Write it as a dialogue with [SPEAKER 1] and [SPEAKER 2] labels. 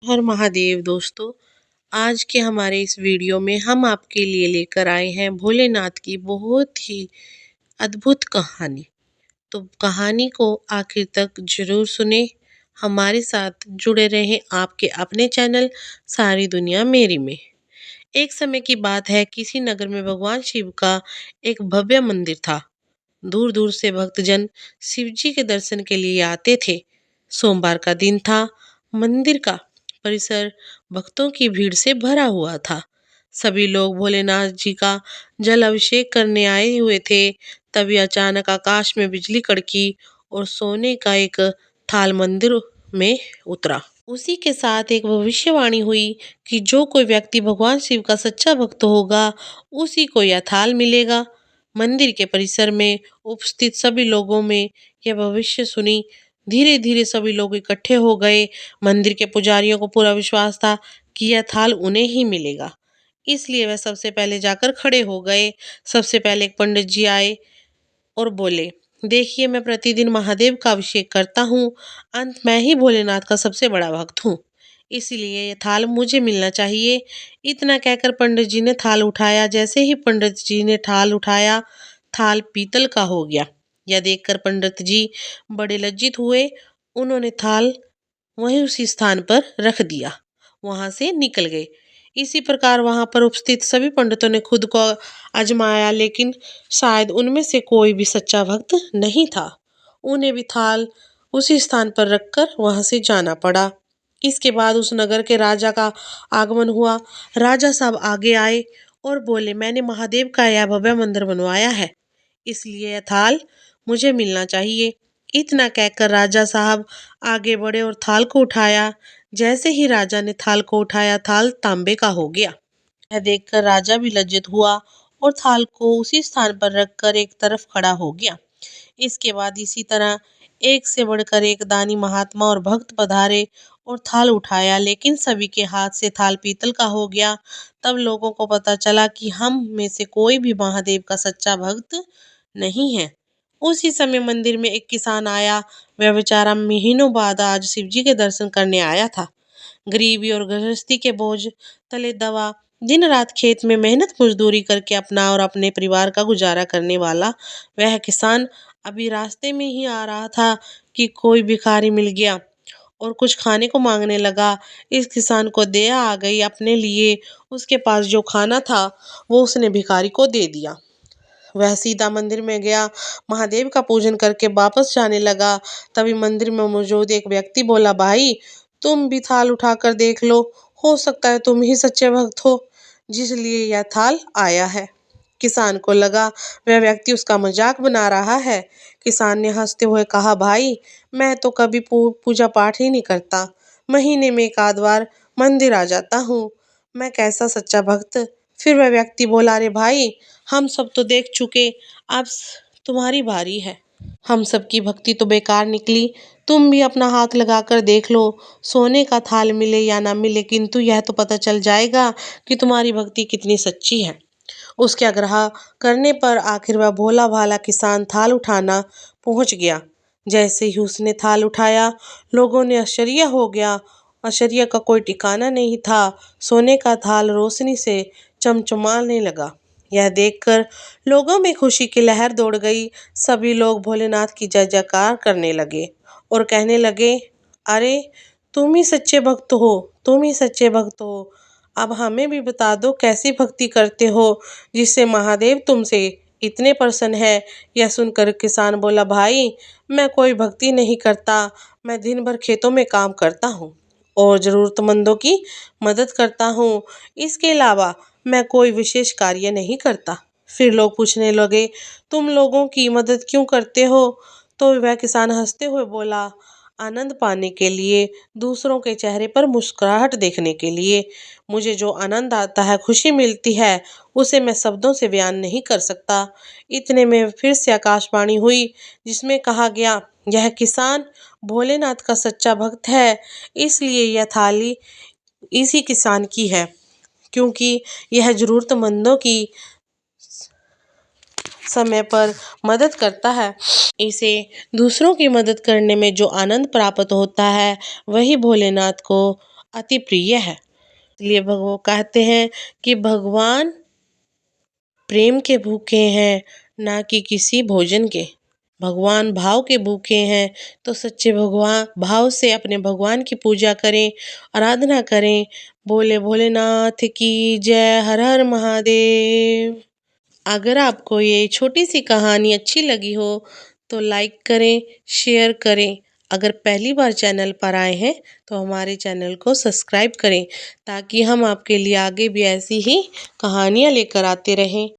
[SPEAKER 1] हर महादेव दोस्तों। आज के हमारे इस वीडियो में हम आपके लिए लेकर आए हैं भोलेनाथ की बहुत ही अद्भुत कहानी। तो कहानी को आखिर तक जरूर सुने, हमारे साथ जुड़े रहें आपके अपने चैनल सारी दुनिया मेरी में। एक समय की बात है, किसी नगर में भगवान शिव का एक भव्य मंदिर था। दूर दूर से भक्तजन शिव जी के दर्शन के लिए आते थे। सोमवार का दिन था। मंदिर का परिसर भक्तों की भीड़ से भरा हुआ था। सभी लोग भोलेनाथ जी का जल अभिषेक करने आए हुए थे। तभी अचानक आकाश में बिजली कड़की और सोने का एक थाल मंदिर में उतरा। उसी के साथ एक भविष्यवाणी हुई कि जो कोई व्यक्ति भगवान शिव का सच्चा भक्त होगा, उसी को यह थाल मिलेगा। मंदिर के परिसर में उपस्थित सभी लोगों में यह भविष्य सुनी। धीरे धीरे सभी लोग इकट्ठे हो गए। मंदिर के पुजारियों को पूरा विश्वास था कि यह थाल उन्हें ही मिलेगा, इसलिए वह सबसे पहले जाकर खड़े हो गए। सबसे पहले एक पंडित जी आए और बोले, देखिए, मैं प्रतिदिन महादेव का अभिषेक करता हूँ। अंत मैं ही भोलेनाथ का सबसे बड़ा भक्त हूँ, इसलिए ये थाल मुझे मिलना चाहिए। इतना कहकर पंडित जी ने थाल उठाया। जैसे ही पंडित जी ने थाल उठाया, थाल पीतल का हो गया। यह देखकर पंडित जी बड़े लज्जित हुए। उन्होंने थाल वहीं उसी स्थान पर रख दिया, वहां से निकल गए। इसी प्रकार वहां पर उपस्थित सभी पंडितों ने खुद को आजमाया, लेकिन शायद उनमें से कोई भी सच्चा भक्त नहीं था। उन्हें भी थाल उसी स्थान पर रखकर वहां से जाना पड़ा। इसके बाद उस नगर के राजा का आगमन हुआ। राजा साहब आगे आए और बोले, मैंने महादेव का यह भव्य मंदिर बनवाया है, इसलिए यह थाल मुझे मिलना चाहिए। इतना कहकर राजा साहब आगे बढ़े और थाल को उठाया। जैसे ही राजा ने थाल को उठाया, थाल तांबे का हो गया। यह देखकर राजा भी लज्जित हुआ और थाल को उसी स्थान पर रखकर एक तरफ खड़ा हो गया। इसके बाद इसी तरह एक से बढ़कर एक दानी महात्मा और भक्त पधारे और थाल उठाया, लेकिन सभी के हाथ से थाल पीतल का हो गया। तब लोगों को पता चला कि हम में से कोई भी महादेव का सच्चा भक्त नहीं है। उसी समय मंदिर में एक किसान आया। वह बेचारा महीनों बाद आज शिव जी के दर्शन करने आया था। गरीबी और गृहस्थी के बोझ तले दबा दिन रात खेत में मेहनत मजदूरी करके अपना और अपने परिवार का गुजारा करने वाला वह किसान अभी रास्ते में ही आ रहा था कि कोई भिखारी मिल गया और कुछ खाने को मांगने लगा। इस किसान को दया आ गई। अपने लिए उसके पास जो खाना था वो उसने भिखारी को दे दिया। वह सीधा मंदिर में गया, महादेव का पूजन करके वापस जाने लगा। तभी मंदिर में मौजूद एक व्यक्ति बोला, भाई, तुम भी थाल उठाकर देख लो, हो सकता है तुम ही सच्चे भक्त हो, जिसलिए यह थाल आया है। किसान को लगा वह व्यक्ति उसका मजाक बना रहा है। किसान ने हंसते हुए कहा, भाई, मैं तो कभी पूजा पाठ ही नहीं करता, महीने में एक आध बार मंदिर आ जाता हूँ, मैं कैसा सच्चा भक्त। फिर वह व्यक्ति बोला, अरे भाई, हम सब तो देख चुके, अब तुम्हारी बारी है। हम सब की भक्ति तो बेकार निकली, तुम भी अपना हाथ लगाकर देख लो, सोने का थाल मिले या ना मिले, किंतु यह तो पता चल जाएगा कि तुम्हारी भक्ति कितनी सच्ची है। उसके आग्रह करने पर आखिर वह भोला भाला किसान थाल उठाना पहुंच गया। जैसे ही उसने थाल उठाया, लोगों ने आश्चर्य हो गया। आश्चर्य का कोई ठिकाना नहीं था। सोने का थाल रोशनी से चमचमाने लगा। यह देखकर लोगों में खुशी की लहर दौड़ गई। सभी लोग भोलेनाथ की जय जयकार करने लगे और कहने लगे, अरे, तुम ही सच्चे भक्त हो, तुम ही सच्चे भक्त हो। अब हमें भी बता दो, कैसी भक्ति करते हो जिससे महादेव तुमसे इतने प्रसन्न है। यह सुनकर किसान बोला, भाई, मैं कोई भक्ति नहीं करता, मैं दिन भर खेतों में काम करता हूँ और जरूरतमंदों की मदद करता हूँ। इसके अलावा मैं कोई विशेष कार्य नहीं करता। फिर लोग पूछने लगे, तुम लोगों की मदद क्यों करते हो? तो वह किसान हंसते हुए बोला, आनंद पाने के लिए, दूसरों के चेहरे पर मुस्कुराहट देखने के लिए। मुझे जो आनंद आता है, खुशी मिलती है, उसे मैं शब्दों से बयान नहीं कर सकता। इतने में फिर से आकाशवाणी हुई, जिसमें कहा गया, यह किसान भोलेनाथ का सच्चा भक्त है, इसलिए यह थाली इसी किसान की है, क्योंकि यह जरूरतमंदों की समय पर मदद करता है। इसे दूसरों की मदद करने में जो आनंद प्राप्त होता है, वही भोलेनाथ को अति प्रिय है। इसलिए भगवान कहते हैं कि भगवान प्रेम के भूखे हैं, ना कि किसी भोजन के। भगवान भाव के भूखे हैं, तो सच्चे भगवान भाव से अपने भगवान की पूजा करें, आराधना करें। बोले भोलेनाथ की जय, हर हर महादेव। अगर आपको ये छोटी सी कहानी अच्छी लगी हो तो लाइक करें, शेयर करें। अगर पहली बार चैनल पर आए हैं तो हमारे चैनल को सब्सक्राइब करें, ताकि हम आपके लिए आगे भी ऐसी ही कहानियाँ लेकर आते रहें।